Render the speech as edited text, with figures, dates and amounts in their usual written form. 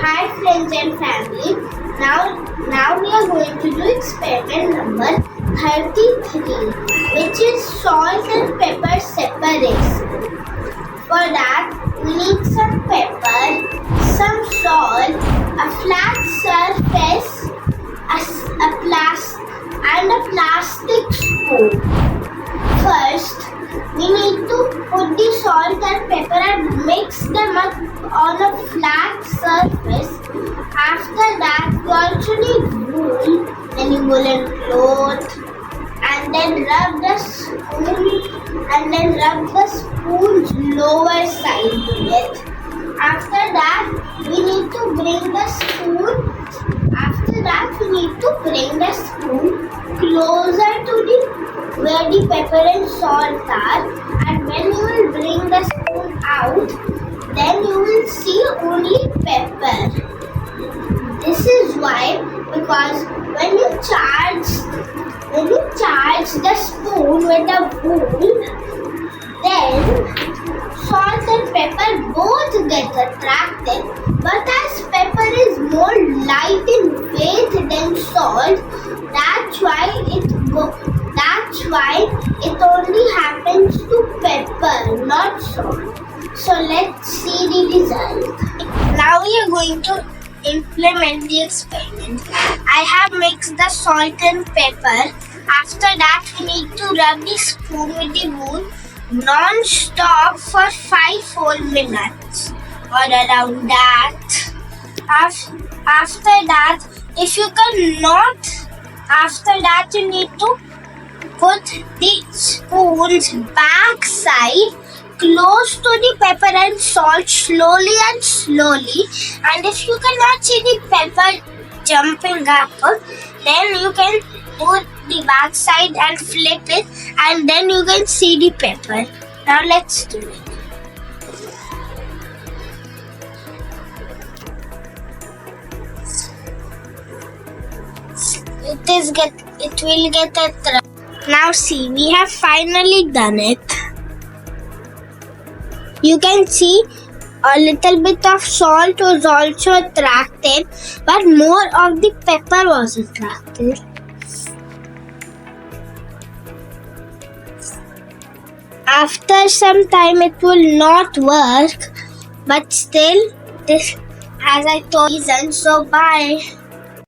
Hi friends and family. Now we are going to do experiment number 33, which is salt and pepper separation. For that we need some pepper, some salt, a flat surface, and a plastic spoon. First, we need to put the salt and pepper and mix them up on a flat surface. After that, we also need wool, any woolen cloth, and then rub the spoon's lower side to it. After that, we need to bring the spoon. Closer to where the pepper and salt are, and when you will bring the spoon out, then you will see only pepper. This is why, because when you charge the spoon with the wool, then salt and pepper both get attracted. But as pepper is more light in weight than salt, that's why it only happens to pepper, not salt. So let's see the result. Now we are going to implement the experiment. I have mixed the salt and pepper. After that, we need to rub the spoon with the wool non-stop for 5 whole minutes or around that. After that, you need to put the spoon's back side close to the pepper and salt slowly. And if you cannot see the pepper jumping up, then you can do the back side and flip it, and then you can see the pepper. Now let's do it. It will get attracted. Now see, we have finally done it. You can see a little bit of salt was also attracted, but more of the pepper was attracted. After some time it will not work, but still, this, as I told you, so bye.